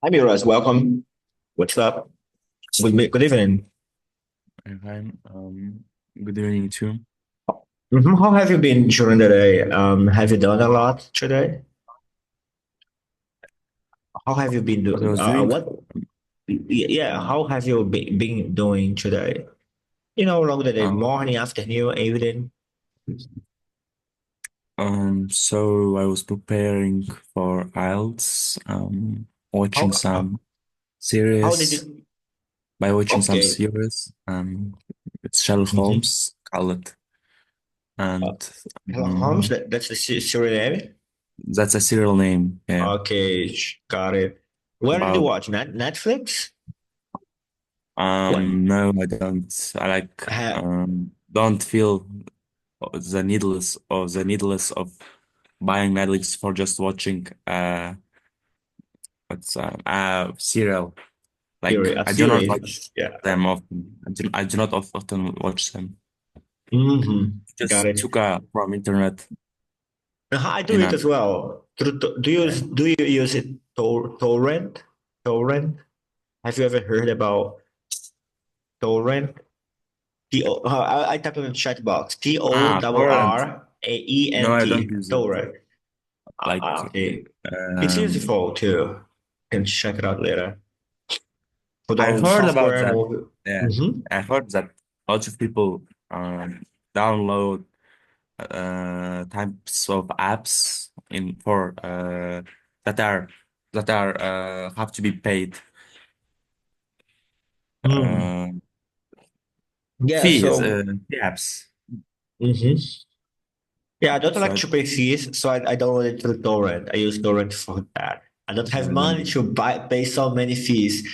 Hi, Miras. Welcome. What's up? Good evening. Hi, good evening too. How have you been during the day? Have you done a lot today? How have you been What I doing? was doing, What? Yeah. How have you been doing today? Along the day, uh, morning, afternoon, evening. so I was preparing for IELTS, watching How? some How did series. you? By watching some Okay. series, it's Sherlock Mm-hmm. Holmes, call it, Uh, and Sherlock Holmes. um, That's the serial name. that's a serial name. Yeah, Okay, got it. Where did you about watch? Netflix? What? no, I don't. I like Ha, don't feel the needless of buying Netflix for just watching what's serial. Like a I do not watch series. Yeah. them often. I do not often watch them. Got Just it. took from internet I do in it a as well. yeah. Do you use it torrent? Torrent? Have you ever heard about torrent? I type in the chat box. T O R Torrent. R A E No, N I don't T. use it. Torrent. Like Okay. It's um useful too. You can check it out later. For I the heard about software that. movie. Yeah. Mm-hmm. I heard that lots of people download types of apps in for that are have to be paid Mm. uh Yeah, fees so fee apps. mhm. Yeah, I don't So like to pay fees, so I download it through torrent. I use torrent for that. I don't have I don't money do to pay so many fees.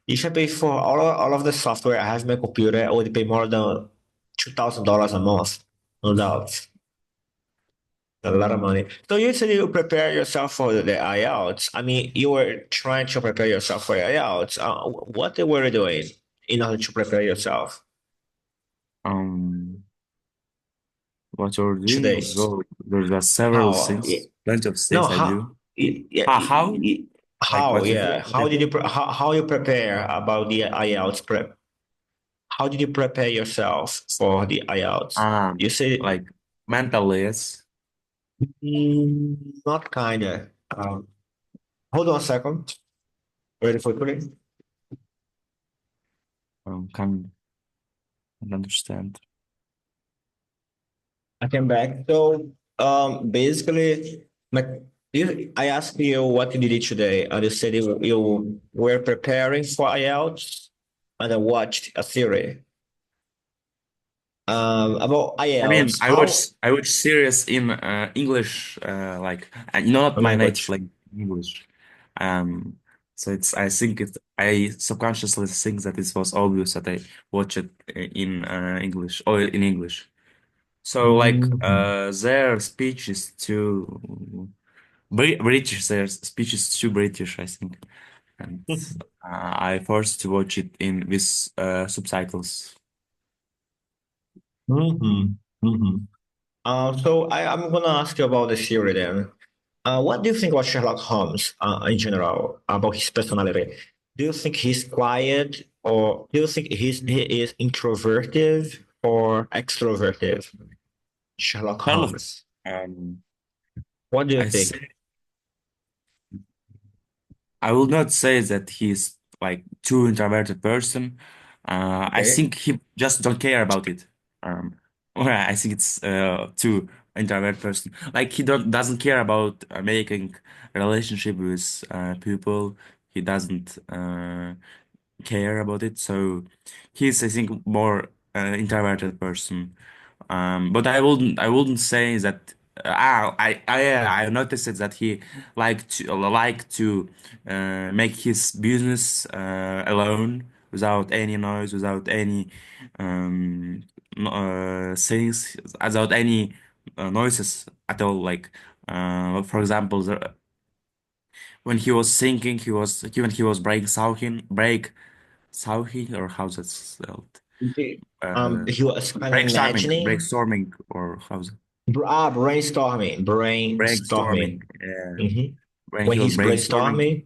If I pay for all of the software I have in my computer, I would pay more than $2,000 a month. No doubt. A lot of Mm, money. So you said you prepare yourself for the IELTS. I mean, you were trying to prepare yourself for IELTS. What were you doing in order to prepare yourself um what you're doing. today? So there's several How? things, plenty of No, things I do. how? Yeah, How? Like how? what if Yeah, what if how you prepare about the IELTS prep? How did you prepare yourself for the IELTS? You say like mentally, yes. not kinda. Hold on a second. Ready for putting? Can understand. I came back. So basically, like I asked you what you did today, and you said you were preparing for IELTS, and I watched a theory about I mean, IELTS. I watch series in English, like not my native Language? like English. Um, so I think I subconsciously think that it was obvious that I watch it in English or in English. So like Mhm. their speech is too British. Their speech is too British, I think, and I forced to watch it in with subtitles. Mhm. Mhm. So I'm gonna ask you about the theory then. What do you think about Sherlock Holmes in general, about his personality? Do you think he's quiet, or do you think he is introverted or extroverted? Sherlock Sherlock, Holmes. um, What do you I think? say I will not say that he's like too introverted person. I Okay. think he just don't care about it. Or I think it's too introvert person. Like he doesn't care about making relationship with people. He doesn't care about it. So he's, I think, more introverted person. But I wouldn't say that. I noticed it that he like to make his business alone without any noise, without any things, without any noises at all. Like for example, when he was thinking, when he was break or how's that spelled? Okay. Uh, He was kind of imagining, brainstorming, or how's it? brainstorming, Brainstorming. brainstorming. Hmm When When he was he's brainstorming, brainstorming.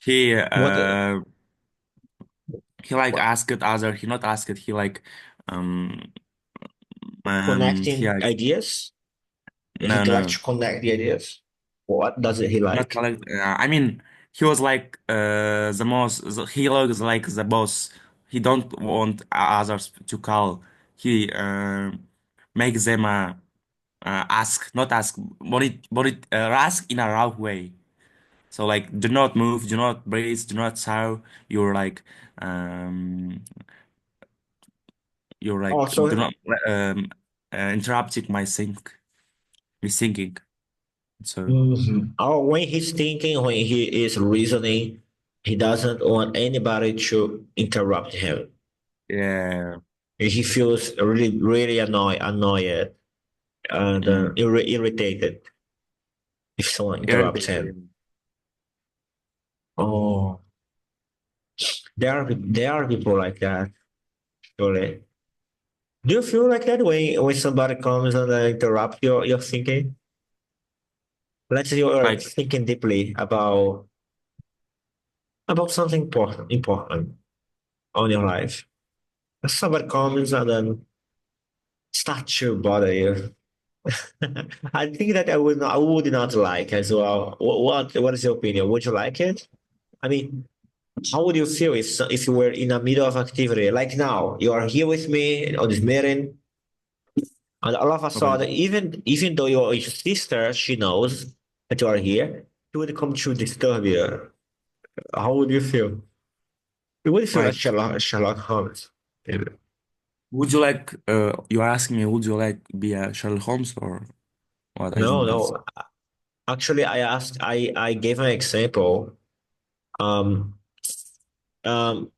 He What he like what asked other he not asked he like um he connecting like ideas? He no likes no to connect the ideas. What does he not like? collect I mean he was like he looks like the boss. He don't want others to call. He makes them ask not ask but it ask in a raw way. So like do not move, do not breathe, do not sound. You're like um you're like do Also, not interrupting my thinking. So when he's thinking, when he is reasoning, he doesn't want anybody to interrupt him. yeah, He feels really, really annoyed and mm, irritated if someone interrupts him. irritating. Oh, there are people like that, surely. Do you feel like that when somebody comes and interrupt your thinking? Let's say you're Like thinking deeply about something important on your life. Somebody comes and then start to bother you. I think that I would not like as well. What is your opinion? Would you like it? I mean, how would you feel if you were in the middle of activity? Like now, you are here with me on this meeting, and all of a okay, sudden, even though your sister, she knows that you are here, she would come to disturb you. How would you feel? You would feel like like Sherlock Holmes. Maybe. would you like you are asking me would you like be a Sherlock Holmes or what? I No, didn't understand. no. Actually, I gave an example. Um, um,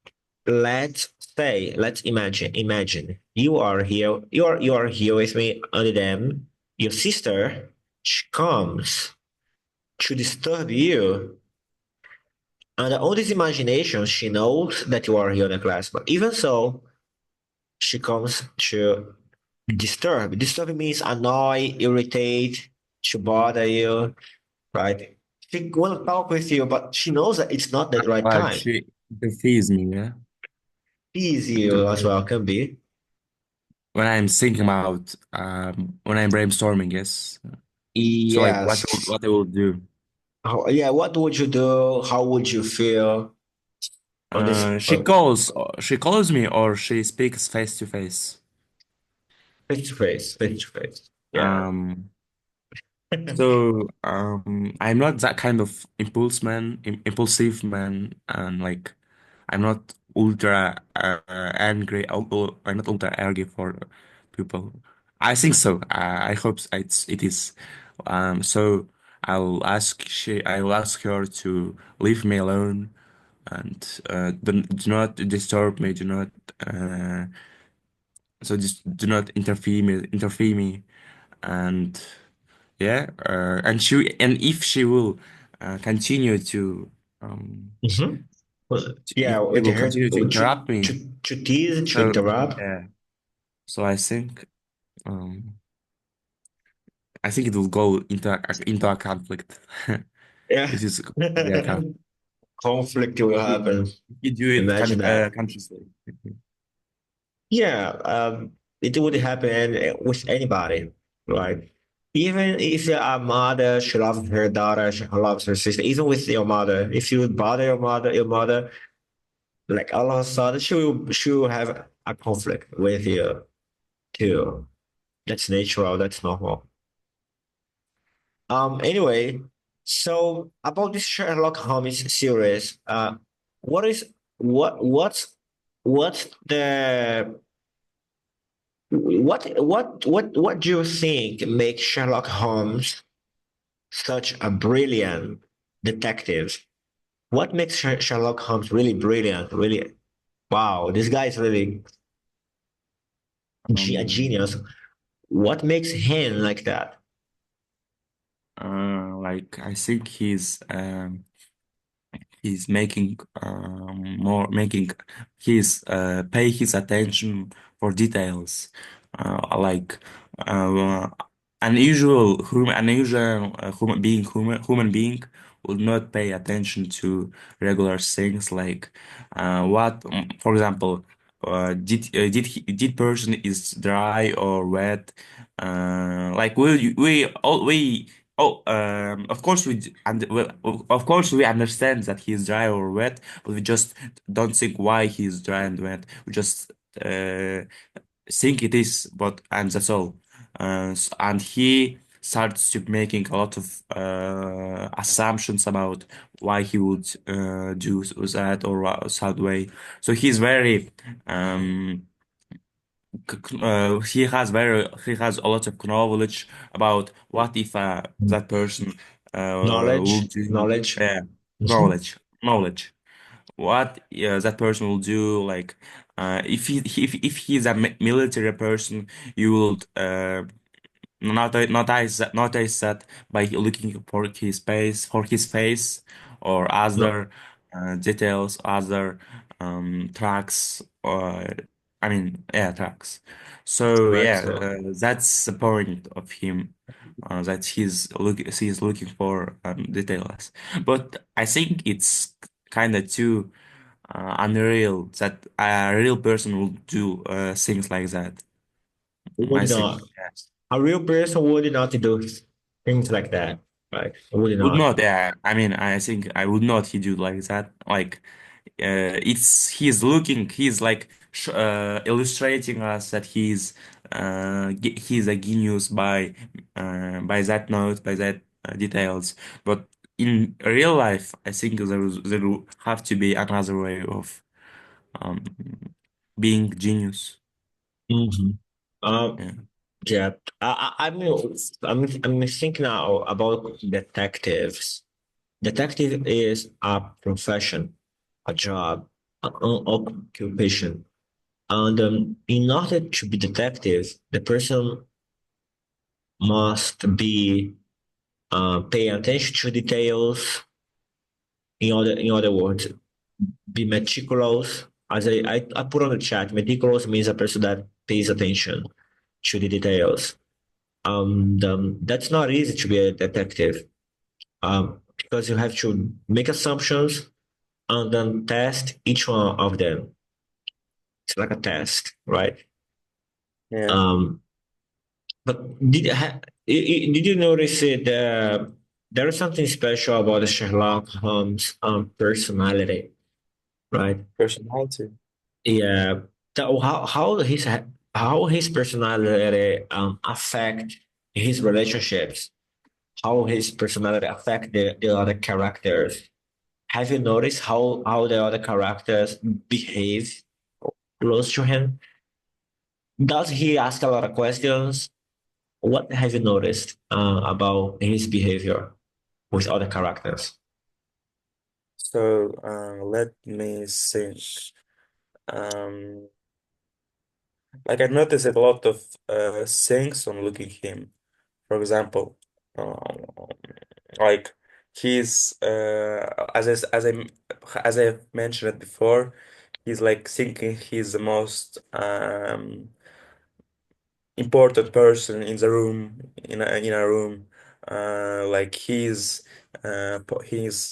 let's imagine you are here with me, and then your sister she comes to disturb you, and all this imagination she knows that you are here in the class, but even so, she comes to disturb. Disturb means annoy, irritate, to bother you, right? She want to talk with you, but she knows that it's not the right Like time. she confused me, yeah. Tease The- you as well can be. When I'm thinking about when I'm brainstorming, yes. So like Yes. what I will do. Yeah, what would you do? How would you feel on this She calls me or she speaks face to face. face to face, face to face? Yeah. Um, so I'm not that kind of impulsive man, and like I'm not ultra angry. I'm not ultra angry for people. I think so. I hope it is. So I will ask her to leave me alone and do not disturb me. Do not just do not interfere me and yeah and if she will continue to um Mm-hmm. if Yeah, she with will her continue to interrupt me to tease, to so interrupt. yeah so I think it will go into a conflict. Yeah. It is going to be a conflict Conflict will if happen. you do it Imagine that. consciously. Yeah, it would happen with anybody, right? Even if a mother, she loves her daughter, she loves her sister, even with your mother, if you bother your mother, like all of a sudden she will have a conflict with you too. That's natural, that's normal. Anyway, so about this Sherlock Holmes series, what is what's the what do you think makes Sherlock Holmes such a brilliant detective? What makes Sherlock Holmes really brilliant? Really, wow, this guy is really a um genius. What makes him like that? like I think he's making more making his pay his attention for details like uh, unusual human being will not pay attention to regular things like what, for example, did person is dry or wet? Like we oh of course and well, of course we understand that he's dry or wet, but we just don't think why he's dry and wet. We just uh, think it is, but and that's all. And he starts to making a lot of assumptions about why he would do that or that way. So he's very he has a lot of knowledge about what if that person will Knowledge, do knowledge. Mhm. knowledge what that person will do, like if he's a military person, you will notice that by looking for his face or No, other details, other tracks, or I mean, yeah, tracks. So correct. yeah, So that's the point of him. That he's looking for details, but I think it's kind of too unreal that a real person would do things like that. I would think not. yes. A real person would not do things like that, right? Would Would not. not, yeah. I mean, I think I would not he do like that. Like, it's he's like illustrating us that he's a genius by that note, by that details. But in real life, I think there will have to be another way of um being genius. Hmm. Um, Yeah. yeah. I'm thinking now about detectives. Detective is a profession, a job, an occupation. And in order to be detective, the person must be pay attention to details. In other words, be meticulous. I put on the chat, meticulous means a person that pays attention to the details. That's not easy to be a detective because you have to make assumptions and then test each one of them. It's like a test, right? Yeah. Um, but did you notice it? There is something special about the Sherlock Holmes personality, right? Personality. Yeah, how his personality affect his relationships, how his personality affect the other characters. Have you noticed how the other characters behave close to him? Does he ask a lot of questions? What have you noticed about his behavior with other characters? So let me think. Um, like I noticed a lot of things on looking him. For example, um, like he's as I mentioned it before, he's like thinking he's the most important person in the room in a room. Like his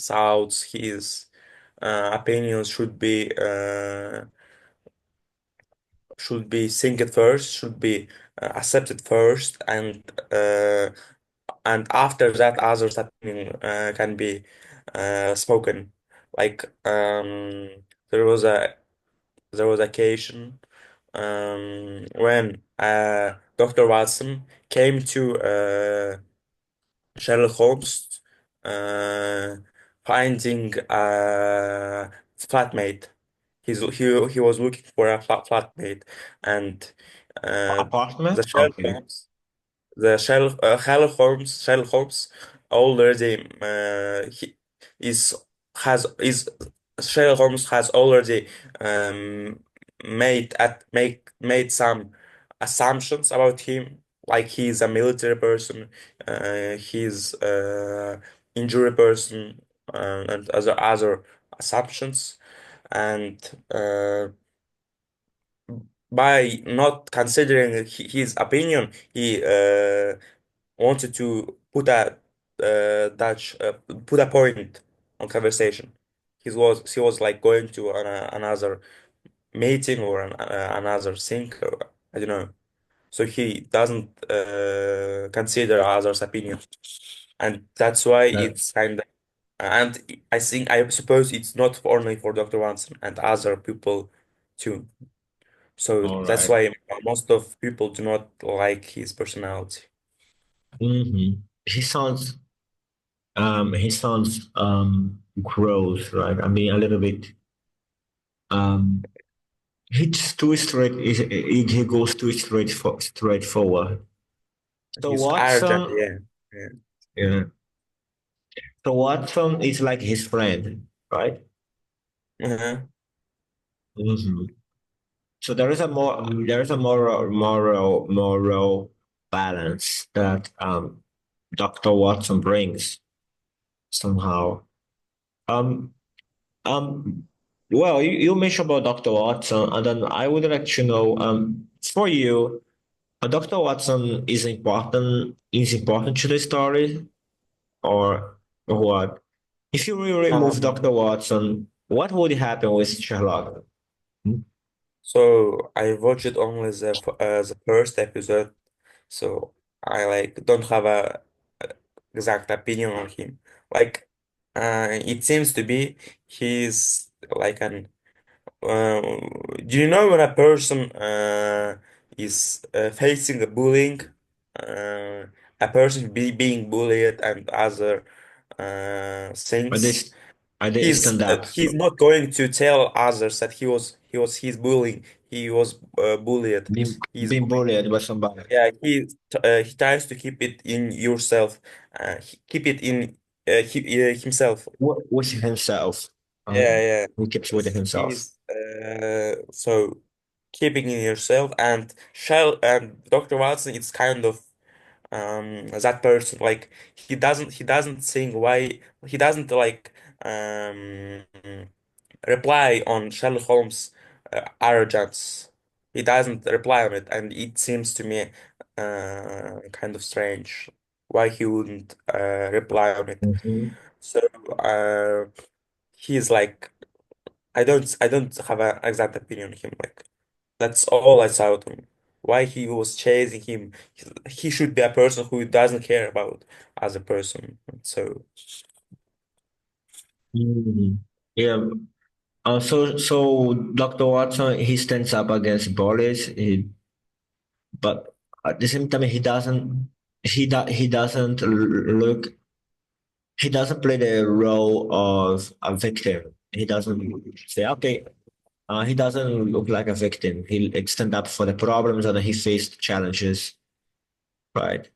thoughts, his opinions should be think first, should be accepted first, uh, and after that, others' opinion can be spoken. Like there was a there was occasion when Dr. Watson came to Sherlock Holmes, uh, finding a flatmate. He was looking for a flatmate, and uh, the Apartment? Sherlock Okay. Holmes, Sherlock Holmes already is is Sherlock Holmes has already um, made some assumptions about him, like he's a military person, he's injury person, and other assumptions, and by not considering his opinion, he wanted to put a Dutch put a point on conversation. He was like going to another meeting or another thing. I don't know. So he doesn't consider others' opinion, and that's why That, it's kind of. And I suppose it's not only for Dr. Watson and other people too. So all that's right. why most of people do not like his personality. Mm-hmm. He sounds gross, right? I mean, a little bit. Um, he's too straight. He goes too straightforward. So He's arrogant, Watson, yeah. Yeah. yeah. So Watson is like his friend, right? Uh-huh. Hmm. So there is a moral balance that Dr. Watson brings somehow. Um, um, well, you mentioned about Dr. Watson, and then I would like to know, for you, Dr. Watson is important to the story, or what? If you remove Um, Dr. Watson, what would happen with Sherlock? Hmm? so I watched only the first episode, so I like don't have a exact opinion on him. Like, it seems to be he's like an. Uh, do you know when a person is facing a bullying, uh, a person being bullied and other Are they things? are they stand up? He's not going to tell others that he's bullying. He was bullied. He's Being going. bullied by somebody Yeah, he tries to keep it in yourself. Keep it in himself. with himself. Yeah, yeah. He keeps with himself. He's so keeping in yourself and Dr. Watson, it's kind of that person. Like he doesn't think why he doesn't like um reply on Sherlock Holmes' arrogance. He doesn't reply on it, and it seems to me kind of strange why he wouldn't reply on it. Mhm. So uh, he's like, I don't have an exact opinion on him. Like that's all I saw to him. Why he was chasing him? He should be a person who doesn't care about as a person. So Mhm. Yeah. So Dr. Watson, he stands up against bullies, but at the same time he doesn't play the role of a victim. He doesn't say, okay, he doesn't look like a victim. He stand up for the problems and he faced challenges, right?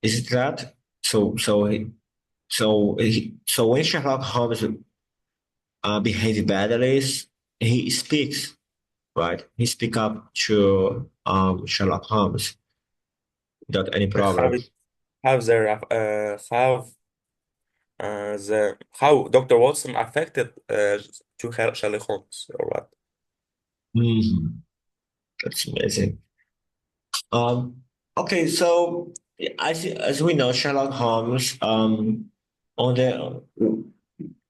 Is it that? So when Sherlock Holmes behave badly, he speaks, right? He speak up to Sherlock Holmes without any have problem. it have their have the how Dr. Watson affected to Sherlock Holmes or what? Mhm. That's amazing. Um, okay, so as we know, Sherlock Holmes, on the,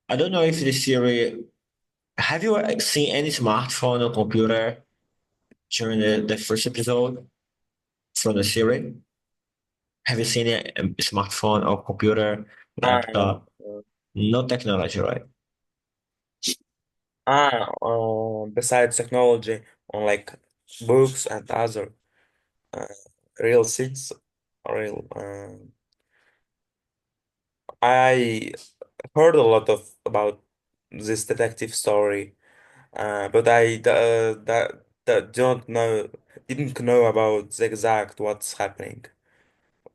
I don't know if the series, have you seen any smartphone or computer during the first episode from the series? Have you seen a smartphone or computer, No, no. laptop? No technology, right? Besides technology, on like books and other uh, real things, real. I heard a lot of about this detective story, but I don't know, didn't know about the exact what's happening.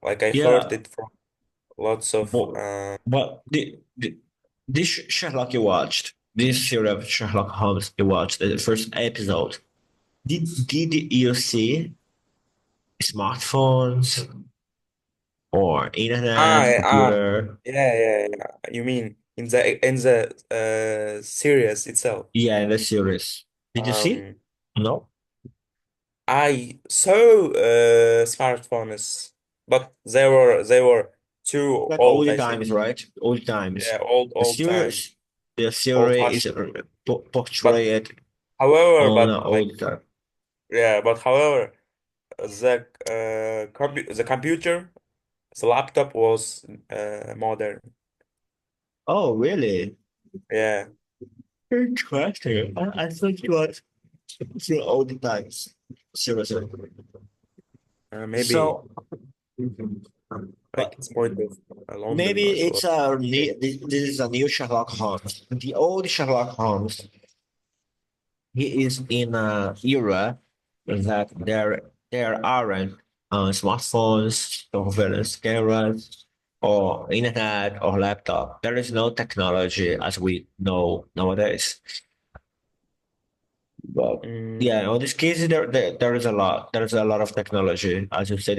Like I heard Yeah, it from lots of but, but this Sherlock you watched, this series of Sherlock Holmes you watched, the first episode, did you see smartphones or internet, ah ah computer? yeah. You mean in the series itself? Yeah, in the series. Did you see? Um, No? I saw smartphones, but they were too Like all old, the I think. times, right? All the times. Yeah, old time, The old series is fashioned. But portrayed however, on but all like the time. yeah, but however, the computer, the laptop was modern. Oh, really? Yeah, Interesting. I thought it was through all the times. Seriously. maybe So, like but it's point of London maybe or so. it's a this is a new Sherlock Holmes. The old Sherlock Holmes, he is in a era that there aren't smartphones, surveillance cameras, or internet or laptop. There is no technology as we know nowadays. But yeah, Mm, on this case, there is a lot. There is a lot of technology. As you said,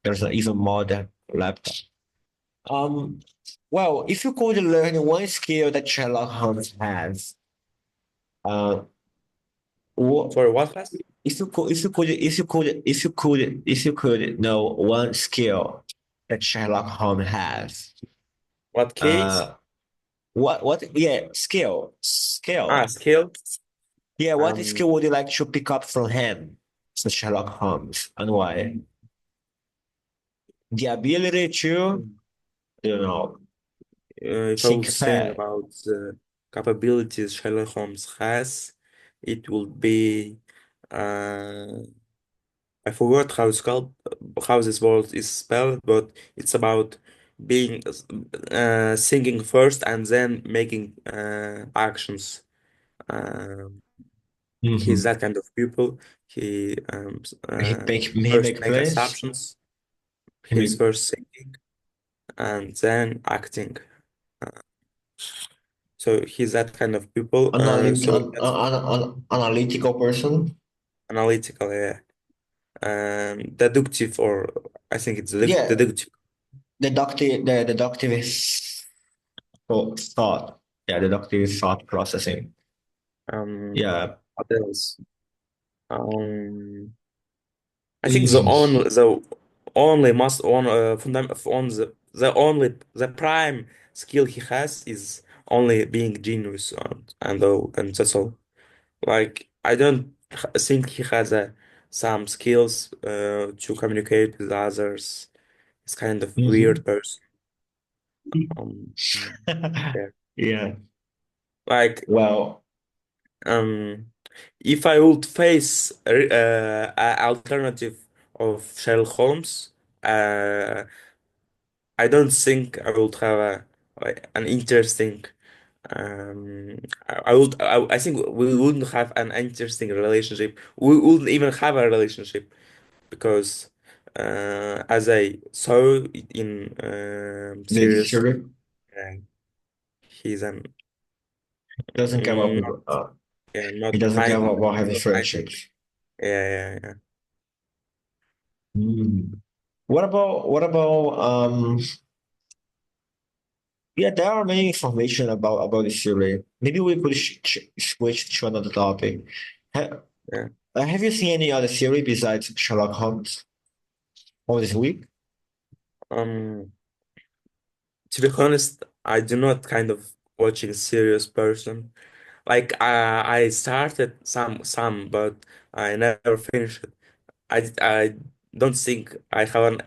there's even more than laptop. Um, well, if you could learn one skill that Sherlock Holmes has, uh, what sorry, what class? if you could know one skill that Sherlock Holmes has, What case? uh, yeah, skill. Skill. Yeah, what Um, skill would you like to pick up from him, so Sherlock Holmes, and why? The ability to, you know, if I think would think fast. about the capabilities Sherlock Holmes has, it would be uh, I forgot how this word is spelled, but it's about being thinking first and then making actions. Um, he's Mm-hmm. that kind of people. He He first make make plays. assumptions. He He's make first thinking and then acting. Uh, so he's that kind of people. So that's analytical person. analytical, yeah. Deductive, or I think it's Yeah, deductive. the deductive thought. Yeah, deductive thought processing. Yeah. What else? Um, I think Mm. the only must on on the prime skill he has is only being genius, and all, and that's all. Like I don't think he has some skills to communicate with others. He's kind of weird Mhm. person. Yeah. Yeah. Like Well, um, if I would face a alternative of Sherlock Holmes, uh, I don't think I would have like, an interesting. I think we wouldn't have an interesting relationship. We wouldn't even have a relationship because, as I saw in this series, sugar uh, he's an doesn't care about not people. yeah, He not doesn't care kind, about having not kind. friendships. Yeah. Mm. What about yeah, there are many information about the series. Maybe we could switch to another topic. Ha Yeah. have you seen any other series besides Sherlock Holmes all this week? Um, to be honest, I do not kind of watching a serious person. Like I started some, but I never finished it. I don't think I have an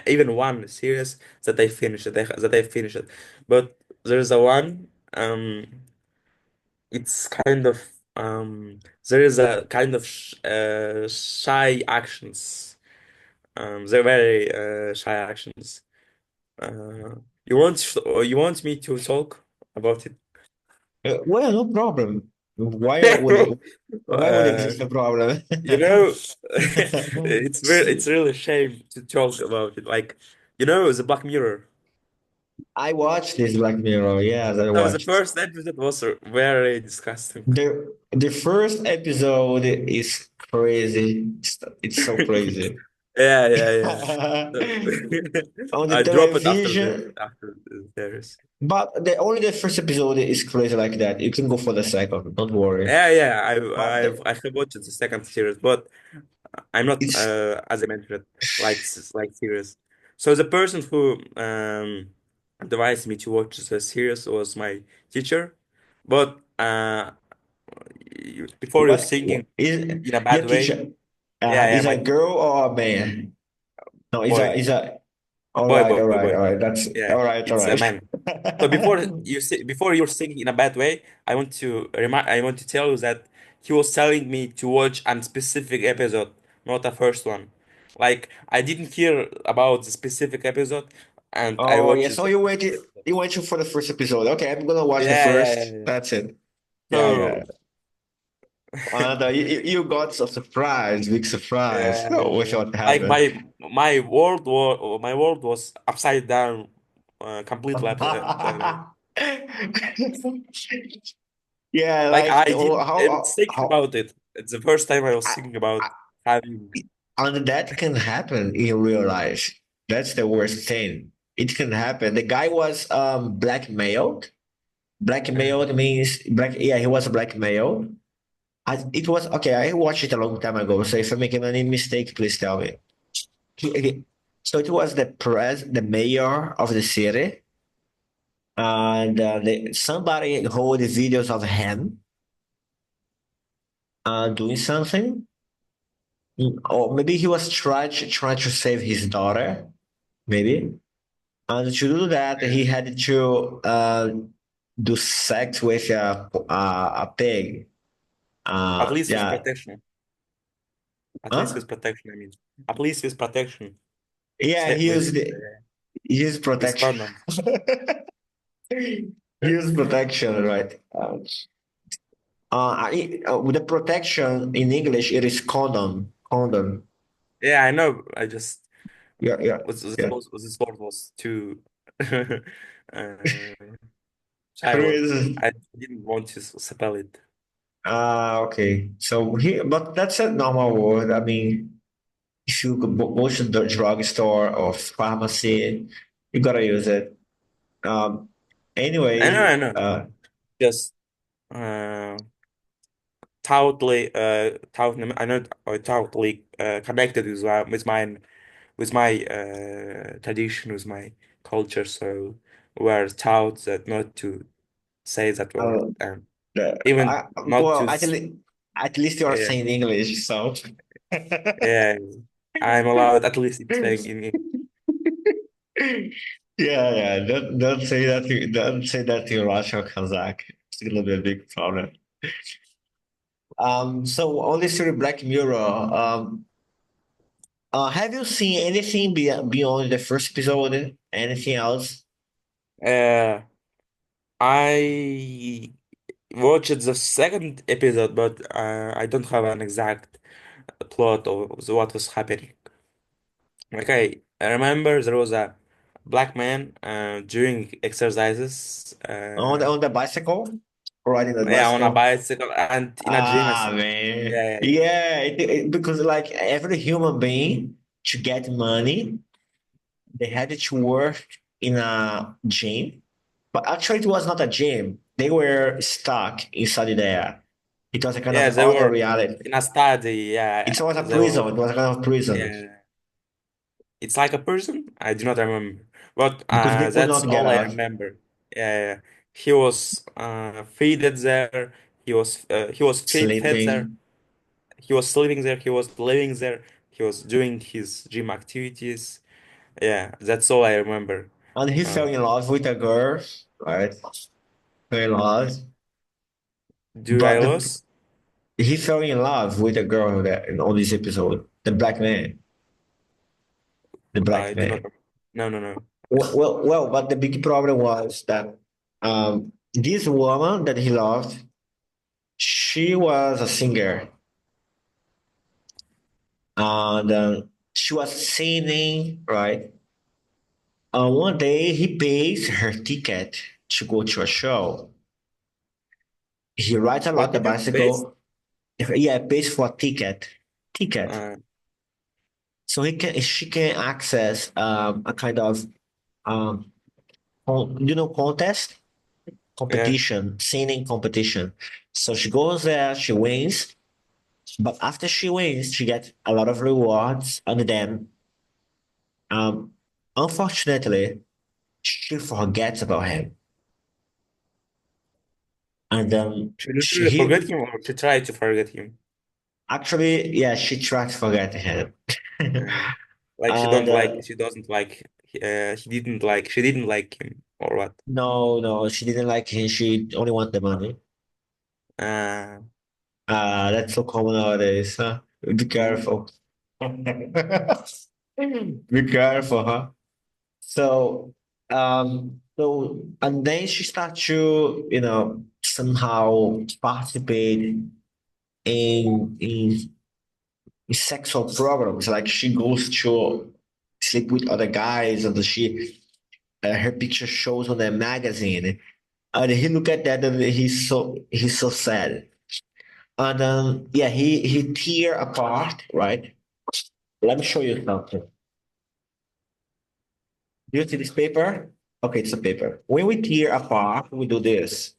even one series that I finished that I finished it. But there's a one. It's kind of there is a kind of shy actions. They're very shy actions. You want me to talk about it? Well, no problem. Why would Uh, exist a problem? you know, it's really a shame to talk about it. Like, the Black Mirror. I watched this Black Mirror. Yes, I So the watched. first episode was very disgusting. The first episode is crazy. It's so crazy. Yeah. So, On the I drop it television, after the series. but the first episode is crazy like that. You can go for the second. Don't worry. Yeah. But I have watched the second series, but I'm not it's as I mentioned like series. So the person who advised me to watch the series was my teacher, but before you're What singing is in a your bad way, teacher? yeah, yeah, Is a my girl or a man? No, boy, is a. All boy, right, boy, all boy, right, boy. all right. That's Yeah, all right, all it's a right. man. So before you're singing in a bad way, I want to tell you that he was telling me to watch a specific episode, not a first one. Like I didn't hear about the specific episode, and I Oh yeah, watched so the you waited for the first episode. Okay, I'm gonna watch the yeah, yeah, yeah, first. yeah. That's it. Yeah, yeah. So And you got a surprise, big surprise. yeah, Oh, with what like happened. my world was upside down, completely upside down. Yeah, Like like I didn't even think how about it. It's the first time I was I, thinking about I, having. and that can happen in real life. That's the worst thing. It can happen. The guy was blackmailed. Blackmailed means black. Yeah, he was blackmailed. It was okay. I watched it a long time ago. So if I'm making any mistake, please tell me. So it was the mayor of the city, and somebody hold the videos of him doing something. Or maybe he was trying to save his daughter, maybe. And to do that, he Yeah. had to do sex with a pig. At least with Yeah. protection. At least Huh? with protection, I mean. At least with protection. Yeah, Say with he used with protection. condoms. He used protection, right? With the protection in English, it is condom. Condom. Yeah, I know. I just Yeah, yeah, yeah. was this word was too uh, shallow. Crazy. I didn't want to spell it. Okay. So here, but that's a normal word. I mean, if you go to the drugstore or pharmacy, you gotta use it. Um, I anyway, know. Just uh I know totally connected with my tradition, with my culture. So we're taught that not to say that word uh, and even not to well, at least you are yeah, saying English, so. yeah, I'm allowed at least in saying in Yeah, yeah. Don't say that. Don't say that to Russia or Kazakh. It's gonna be a big problem. So on this series Black Mirror, have you seen anything beyond the first episode? Anything else? uh I watched the second episode, but I don't have an exact plot of what was happening. Okay, I remember there was a black man doing exercises, On the bicycle? Riding the yeah, on a bicycle? bicycle and in a gym, I Ah, think. man. Yeah, yeah, Yeah, because like every human being to get money, they had to work in a gym. But actually, it was not a gym. They were stuck inside there. It was a kind yeah. of They other were reality. in a study. Yeah, It was a they were. prison. It was a kind of prison Yeah, it's like a person. I do not remember, but because they could that's not get all I out. remember. Yeah, yeah. He was feeded there. He was fed there. Sleeping. He was sleeping there. He was living there. He was doing his gym activities. Yeah, that's all I remember. And he fell Uh, in love with a girl, right? Fell in love. do I But lose? he fell in love with a girl that in all this episode. The black man. The I black do not. man. No, no, no. But the big problem was that this woman that he loved, she was a singer. And she was singing, right? One day he pays her ticket to go to a show. He rides a lot What the did you base? bicycle. Yeah, pays for a ticket. Ticket. Uh, So she can access a kind of um contest yeah, competition, singing competition. So she goes there, she wins, but after she wins, she gets a lot of rewards, and then um unfortunately, she forgets about him. And She literally forget he him or she tried to forget him. actually, yeah, she tried to forget him. Uh, like And she doesn't like, he didn't like, she didn't like him or what? no, no, she didn't like him. She only wanted the money. Uh, That's so common nowadays. Huh? Be careful. Be careful, huh? So, and then she starts to, somehow participate in sexual programs. Like she goes to sleep with other guys, and her picture shows on the magazine. And he look at that, and he's so sad. And yeah, he tear apart, right? Let me show you something. Do you see this paper? Okay, it's a paper. When we tear apart, we do this.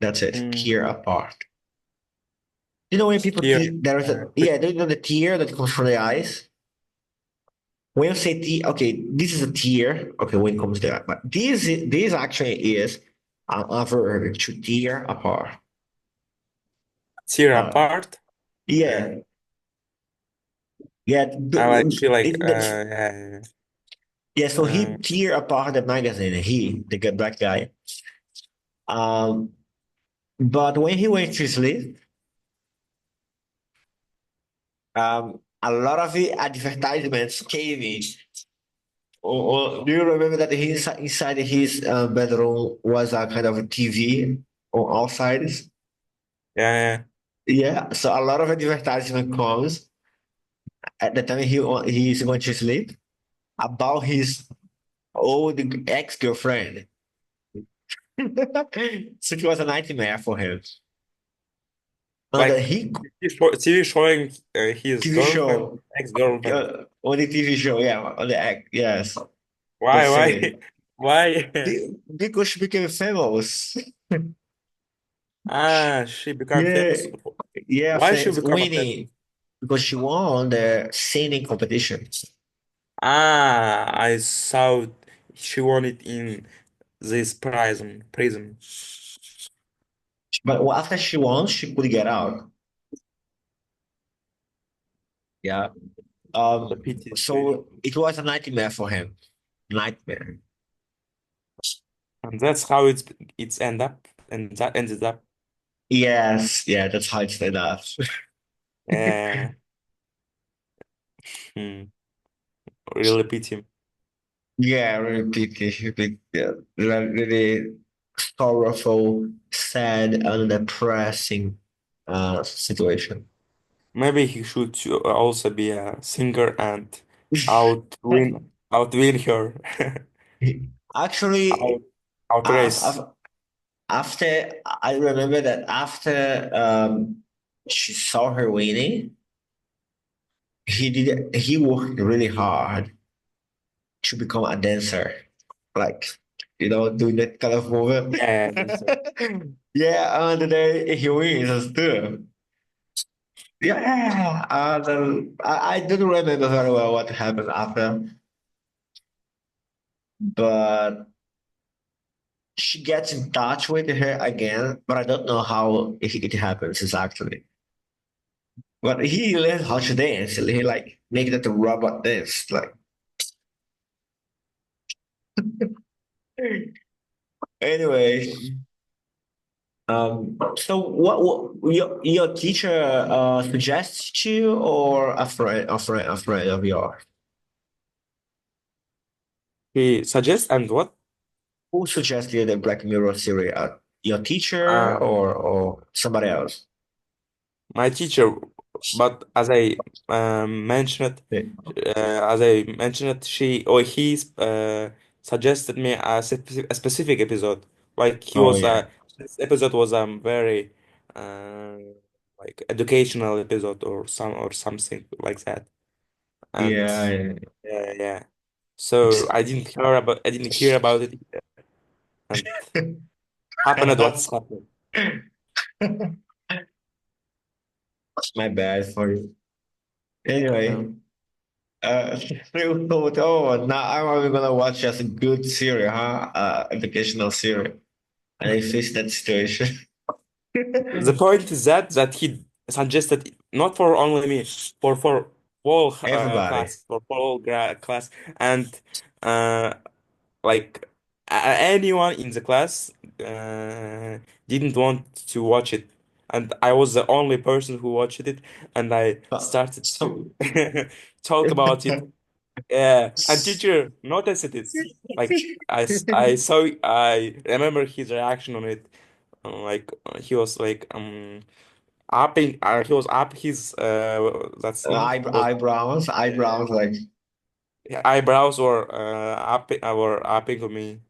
That's it. mm, Tear apart. You know when people here, tear, there is a yeah, do you know the tear that comes from the eyes? When you say tear, okay, this is a tear. Okay, when it comes there, but this actually is a verb to tear apart. tear Uh, apart. Uh, yeah, yeah. I like, she like, Yeah. Yeah, so uh, he tear apart the magazine. The black guy. Um, but when he went to sleep, a lot of the advertisements came in. Do you remember that inside his bedroom was a kind of a TV on all sides? yeah, Yeah, so a lot of advertisement comes at the time he's going to sleep about his old ex-girlfriend. So it was a nightmare for him. And like he TV showing his TV girlfriend, show, ex-girlfriend. on the TV show, yeah, on the act, yes, the Why, scene. why? Because she became famous. Ah, she became Yeah, famous. yeah, Why she thanks. become a famous? Winning because she won the singing competition. Ah, I saw she won it in this prism. But after she won, she could get out. Yeah. The PT So situation. it was a nightmare for him. Nightmare. And that's how it's end up, and that ended up. Yes, yeah, that's how it's ended up. Uh, hmm, really pity. Yeah, really big, yeah, really sorrowful, sad, and depressing situation. Maybe he should also be a singer and outwin her, out Actually, outrace. I've after I remember that after she saw her winning, he worked really hard to become a dancer, like doing that kind of movement. Yeah, that's it. Yeah, and then he wins too. Yeah, and I didn't remember very well what happened after, but she gets in touch with her again, but I don't know how it happens exactly. But he learned how to dance. He like make that robot dance. Like anyway, so what your teacher suggests you or a friend of yours? He suggests and what? Who suggested the Black Mirror series? Your teacher Uh, or somebody else? my teacher, but as I mentioned, she or he suggested me a specific episode. Like he Oh was yeah, this episode was very uh, like educational episode or something like that. And yeah. yeah, yeah. So I didn't hear about it, and happened what's happened. My bad for you. Yeah. Anyway, Oh, now I'm gonna watch just a good series, huh? Educational series, and I face that situation. The point is that he suggested not for only me, for whole Everybody. class, for whole class, and uh, like anyone in the class didn't want to watch it, and I was the only person who watched it, and I started So, to talk about it. Yeah, and teacher noticed it. Like I saw, I remember his reaction on it. Like he was like upping, he was up his that thing was eyebrows, like eyebrows were upping on me,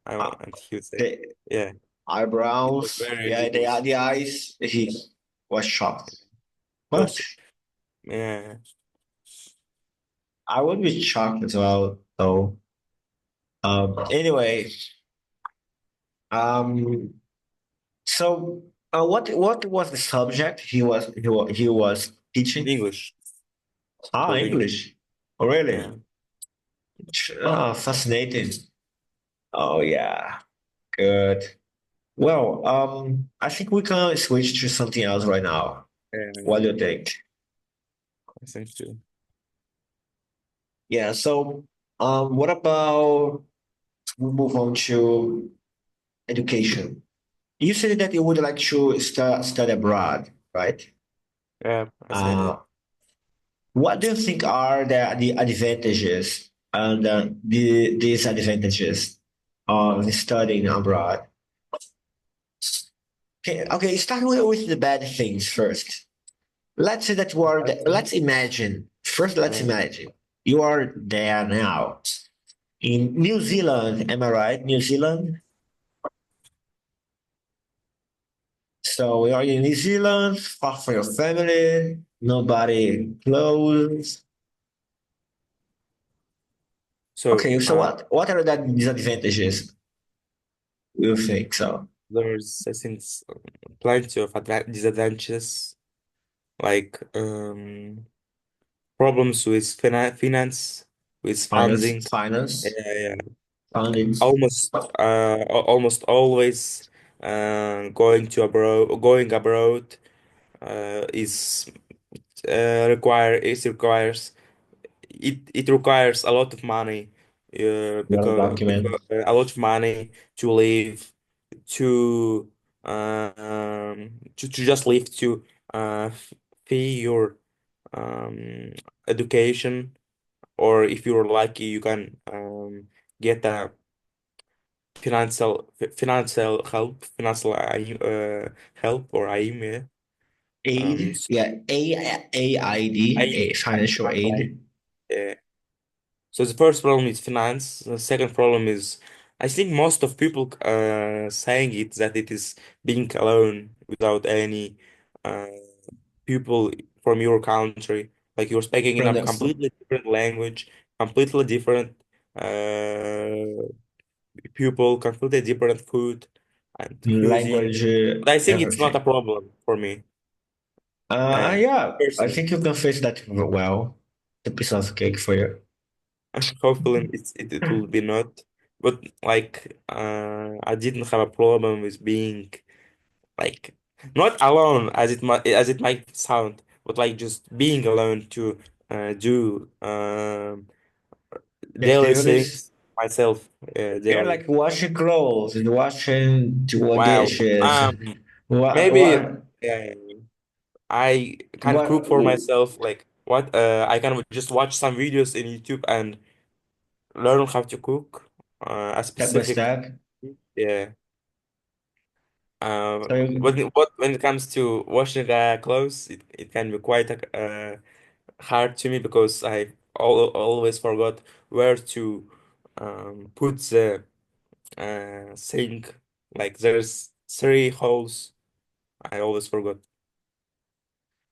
uh, and he was like, the yeah, it was eyebrows. very Yeah, ridiculous. the eyes. He was shocked. He What? was, yeah, I would be shocked as well, though. Anyway, um, so what was the subject he was teaching? English, Ah, called English. English. Oh, really? Yeah, Ah, fascinating. Oh, yeah. Good. Well, I think we can switch to something else right now. yeah, What yeah. do you think? I think too. Yeah, so what about we move on to education? You said that you would like to study abroad, right? Yeah, I said it. Uh, what do you think are the advantages and the disadvantages of studying abroad? Okay, start with the bad things first. Let's say that you are, I let's think, imagine, first, let's yeah. imagine you are there now in New Zealand. Am I right? New Zealand. So you are in New Zealand, far from your family, nobody close. So Okay, so what are the disadvantages? You think so? there's I think plenty of disadvantages like problems with finance, with funding. Yeah, Finance, yeah. funding. Almost always going abroad is requires it requires a lot of money Your because document. a lot of money to live to to just live to fee your um, education, or if you're lucky you can get a financial help, help or AIM, yeah. Aid, So yeah, AID, AIM, financial financial aid. aid. Yeah. So the first problem is finance. The second problem is, I think most of people saying it that it is being alone without any uh, people from your country. Like you're speaking in From a the completely different language, completely different uh, people, completely different food and cuisine. language, But I think it's not a everything. problem for me. Yeah, I Personally, think you can face that well. The piece of cake for you. hopefully it will be not. But like, I didn't have a problem with being like not alone as it might sound, but like just being alone to do daily Activities. things myself Yeah, daily. like washing clothes and washing two Wow. dishes. Maybe What, uh, I can cook what, for myself. Like what I can just watch some videos in YouTube and learn how to cook a step by specific. step. Yeah. So you, When it comes to washing clothes, it can be quite hard to me because I always forgot where to put the sink. Like there's three holes. I always forgot.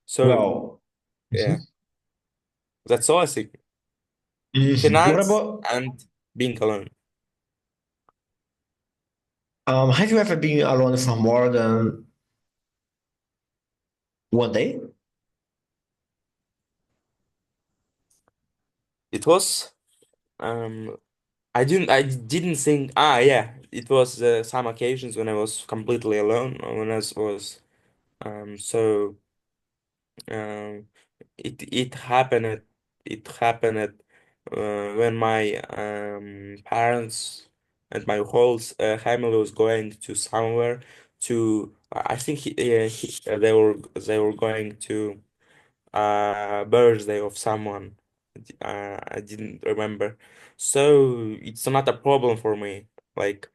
So well, yeah, that's all I think. what Finance about, and being alone. have you ever been alone for more than one day? it was I didn't think yeah, it was some occasions when I was completely alone, or when I was so um it happened when my parents and my whole family was going to somewhere to I think they were going to birthday of someone. I didn't remember. So it's not a problem for me. Like,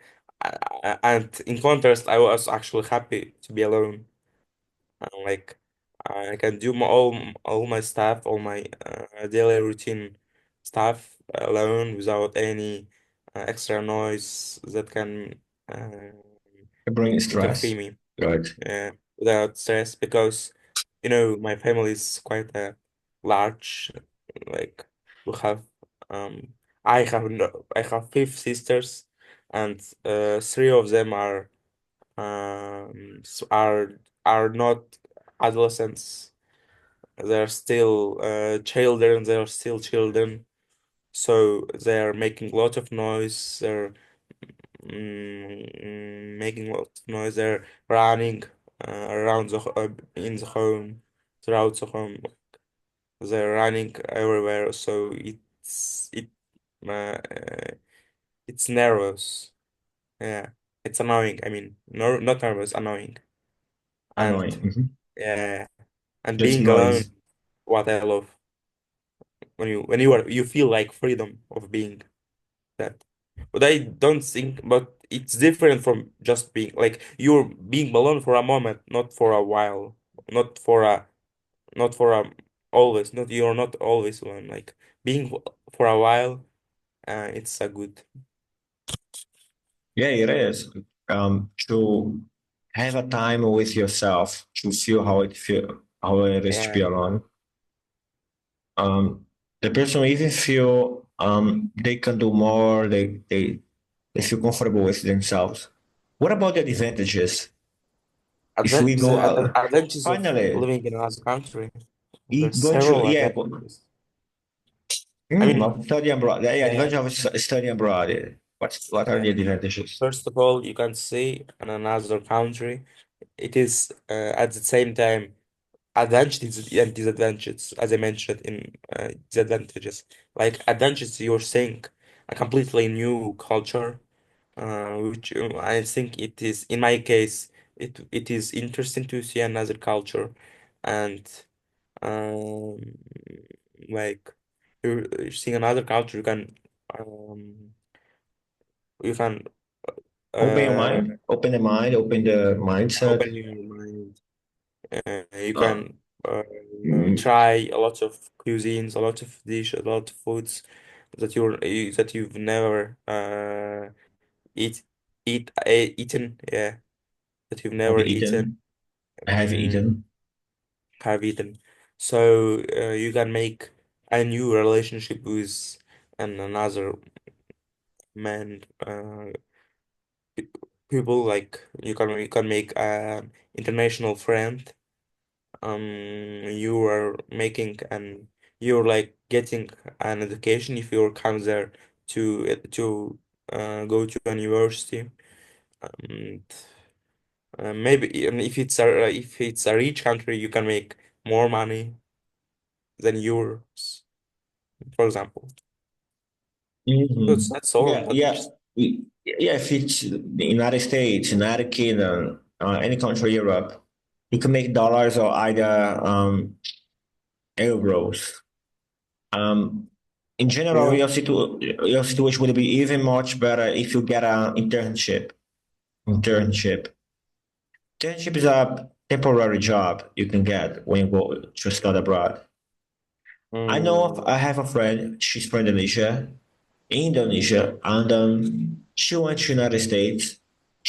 and in contrast, I was actually happy to be alone. Like, I can do all my stuff, all my daily routine stuff alone without any extra noise that can Bring interfere stress. me. Right. Without stress because my family is quite large. Like we have um I have five sisters, and three of them are not adolescents. They're still children. They're still children. So they're making a lot of noise. They're making lots of noise. They're running around in the home, throughout the home. They're running everywhere, so it's nervous. Yeah, it's annoying. I mean, no, not nervous, annoying. And Annoying. Mhm. yeah, and Just being alone, noise. what I love when you feel like freedom of being that. But I don't think, but it's different from just being like you're being alone for a moment, not for a while, not for a, not for a always, not you're not always alone. Like being for a while, it's a good. Yeah, it is. To have a time with yourself to feel how it is to Yeah, be alone. Um, the person even feel they can do more. They feel comfortable with themselves. What about the advantages? If we go the advantages of finally living in another country. There's going to several yeah, advantages. I mean, of studying abroad. Yeah, yeah, advantage of studying abroad. What are yeah. the advantages? First of all, you can see in another country, it is at the same time advantages and disadvantages, as I mentioned in disadvantages. Like advantages, you're seeing a completely new culture, which I think it is, in my case, it is interesting to see another culture, and um, like you're seeing another culture, um, you can Open your uh, mind, open the mind, open the mindset. open your mind. You Uh, can mm, try a lot of cuisines, a lot of dishes, a lot of foods that you've never eat eaten. Yeah, that you've have never you eaten. eaten? Have you Um, eaten? have eaten. So you can make a new relationship with another man. Pe- People like you can make an international friend. You are making an you're like getting an education if you come there to go to a university. Um, maybe if it's a rich country, you can make more money than yours, for example. So Hmm. that's all Yeah, yeah, advantages. yeah. If it's the United States, United Kingdom, any country in Europe, you can make dollars or either euros. Um, in general, Yeah. your situation would be even much better if you get an internship. Internship. Internship is a temporary job you can get when you go to study abroad. I Mm, have a friend. She's from Indonesia, and she went to United States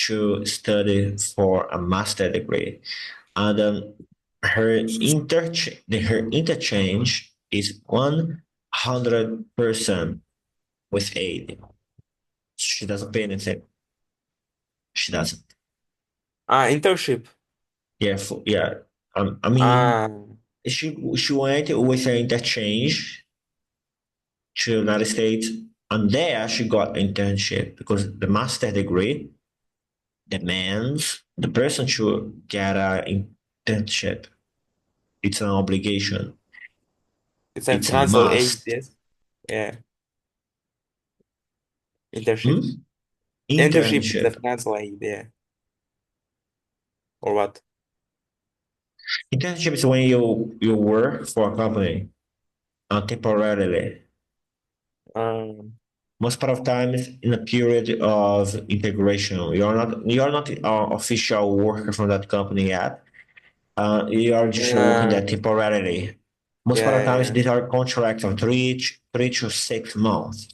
to study for a master degree. And her interchange is 100% with aid. She doesn't pay anything. She doesn't. internship. Yeah, yeah. I mean, Ah, she went with her interchange. to the United States, and there she got internship because the master degree demands the person to get an internship. It's an obligation. It's a It's a financial aid, must. yes. Yeah, internship. Hmm? Internship is a Internship. financial aid, yeah. Or what? Internship is when you work for a company temporarily. Most part of times in a period of integration. You're not an official worker from that company yet. You are just working Uh, there temporarily. Most part of yeah, times yeah, these are contracts of three to 6 months.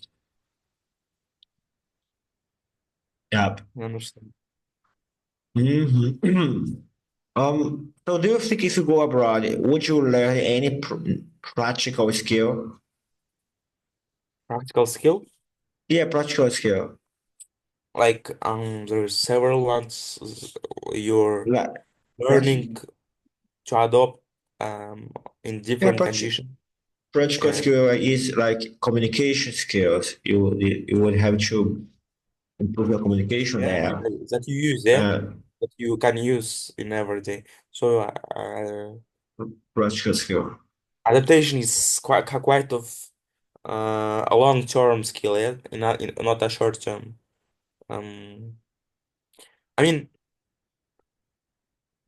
Yep. I understand. Mhm. So do you think if you go abroad, would you learn any practical skill? Practical skill, Yeah, practical skill. like there's several ones you're Like, learning practical, to adopt um in yeah, different conditions. practical Yeah, skill is like communication skills. You would have to improve your communication yeah, there. that you use, yeah, Uh, that you can use in every day. So Practical skill. adaptation is quite of a long-term skill, yeah, not a short-term. Um, I mean,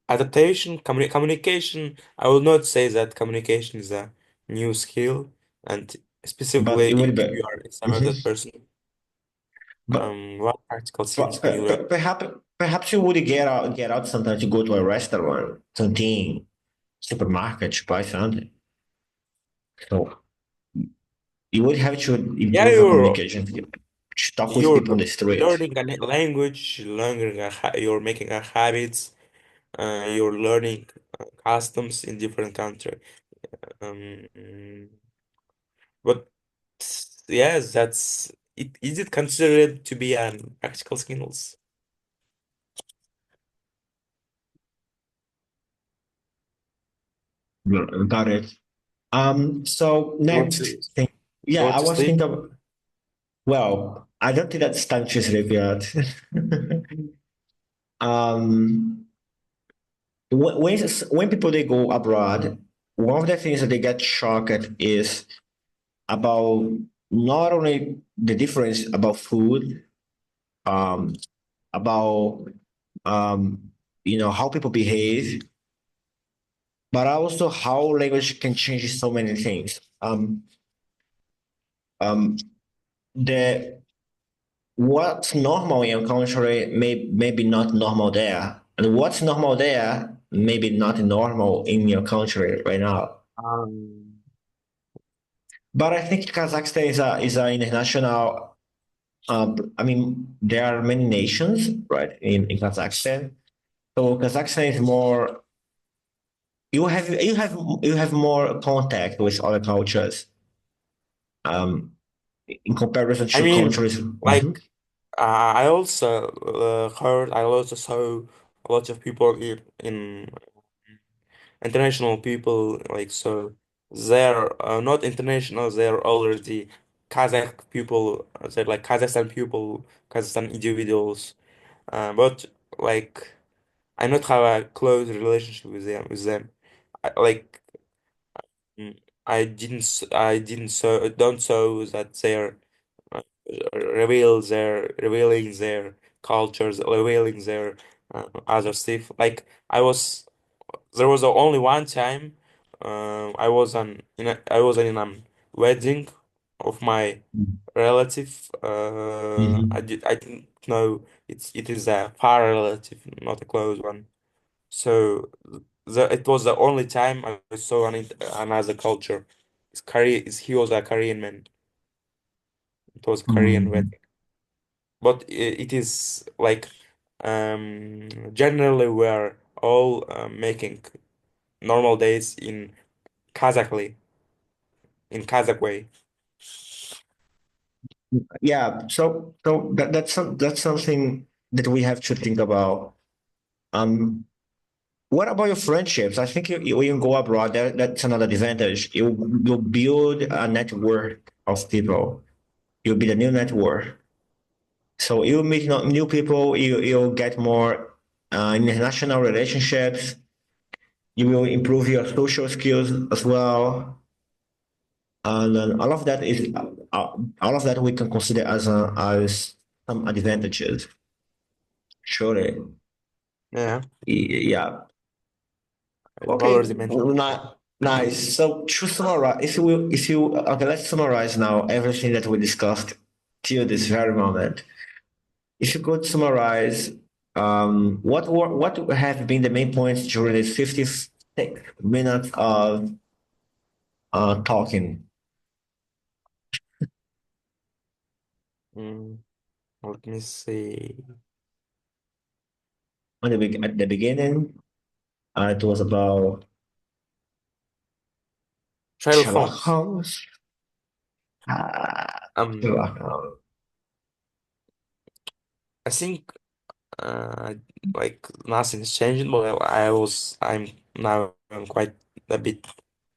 adaptation, communication. I will not say that communication is a new skill, and But specifically it would if be. you are an extroverted Mhm. person, But what practical skills can you learn? perhaps you would get out sometimes to go to a restaurant, canteen, supermarket to buy something. So you would have to Yeah, improve your you're communication skill. To talk with you're people on the street. learning a language, you're making a habits, you're learning customs in different country. Um, but yes, that's it. Is it considered to be an practical skills? Got it. So You want next to thing, you yeah, want I to was sleep? thinking of, well, I don't think that's time to sleep yet. um, when people they go abroad, one of the things that they get shocked at is about not only the difference about food, um, about how people behave, but also how language can change so many things. Um, the What's normal in a country maybe not normal there, and what's normal there maybe not normal in your country right now. Um, But I think Kazakhstan is a international. I mean, there are many nations, right, in Kazakhstan. So Kazakhstan is more. You have more contact with other cultures. Um, in comparison I to mean, countries. like Mhm. I also I also saw a lot of people in international people like so they're not international, they're already Kazakh people, they're like Kazakhstan people, Kazakhstan individuals, but like I not have a close relationship with them. Like I didn't so don't so that they're uh, revealing their cultures, revealing their other stuff. Like I was there was only one time I was in a wedding of my relative. Mhm. I didn't know it is a far relative, not a close one. So it was the only time I saw another culture. He was a Korean man. It was Korean Mhm. wedding. But it is like generally we're all making normal days Kazakhly, in Kazakh way. Yeah, so that's something that we have to think about. Um, What about your friendships? I think when you go abroad, that's another advantage. You build a network of people. You'll be the new network. So you meet new people. You'll get more international relationships. You will improve your social skills as well, and then all of that we can consider as some advantages. Surely, Yeah, yeah. I've Okay, already mentioned. nice. So to summarize, if you, okay, let's summarize now everything that we discussed till this very moment. If you could summarize, what have been the main points during these 56 minutes of talking? Mm, Let me see. At the beginning, it was about Sherlock Sherlock Holmes. Holmes. Ah, Um, Sherlock Holmes. I think like nothing's changed, but I'm now I'm quite a bit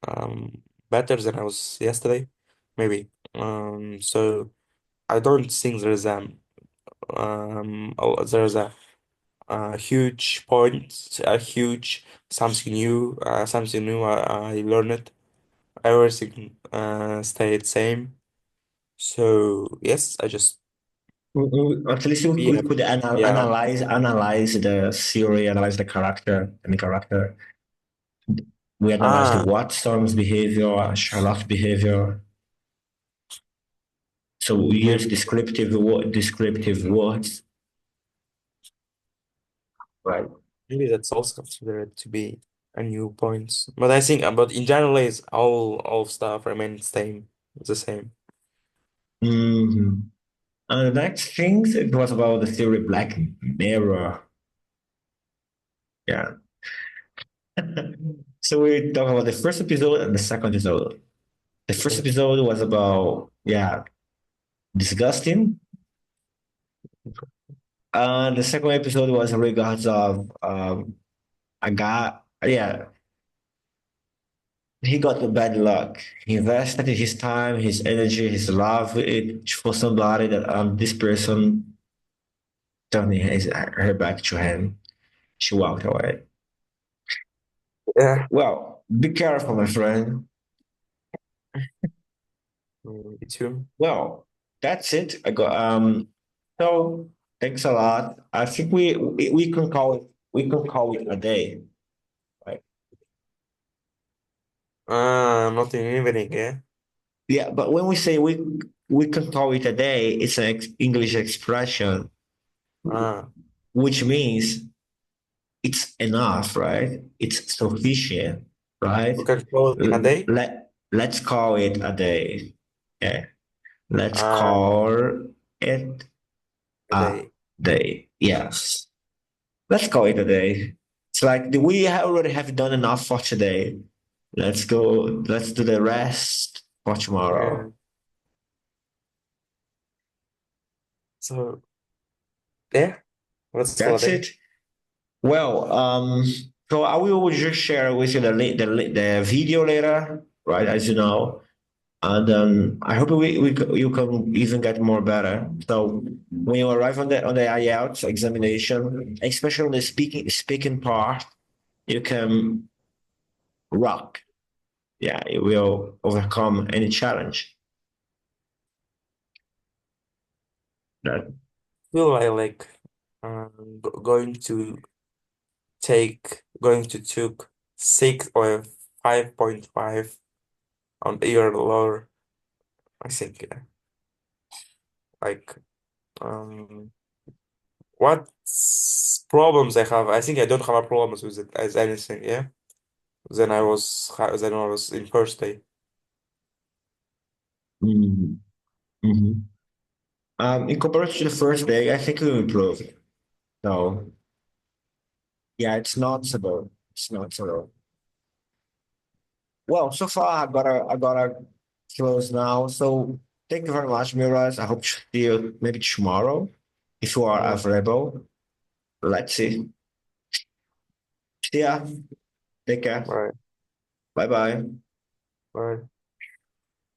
um better than I was yesterday, maybe. So I don't think there's a huge point, a huge something new I learned. Everything stayed same. So yes, I just At least we be could happy. Yeah. analyze the theory, analyze the character and the character. We analyzed Ah, Watson's behavior, Sherlock's behavior. So we use maybe descriptive words, right? maybe that's also considered to be a new point. But I think, but in general, is all stuff remains same, the same. hmm And the next thing it was about the theory Black Mirror. Yeah. So we talk about the first episode and the second episode. The first Okay. episode was about, yeah, disgusting. And the second episode was in regards of a guy, yeah, he got the bad luck. He invested his time, his energy, his love for somebody that this person turned her back to him. She walked away. Yeah. Well, be careful, my friend. Me too. Well, that's it. I got so thanks a lot. I think we can call it a day, right? Not in evening, yeah. Yeah, but when we say we can call it a day, it's an English expression, Ah, which means it's enough, right? It's sufficient, we right? can call it in a day. Let's call it a day. Yeah, let's Ah, call it a a day. day. Yes. Let's call it a day. It's like already have done enough for today. Let's go. Let's do the rest for Yeah. tomorrow. So yeah, let's call it That's a day. it. Well, so I will just share with you the video later, right? As you know, and I hope you can even get more better. So when you arrive on the IELTS examination, especially on the speaking part, you can rock. Yeah, it will overcome any challenge. That Feel going to took 6 or 5.5 on the year lower. I think like um what problems I have. I think I don't have a problems with it as anything. Yeah. Than I was in first day. mm, mhm. In comparison to the first day, I think we improved. So yeah, it's noticeable. It's noticeable. Well, so far I gotta close now. So thank you very much, Miras. I hope to see you maybe tomorrow if you are Yeah. available. Let's see. See ya. Take care. Bye. Bye bye. Bye.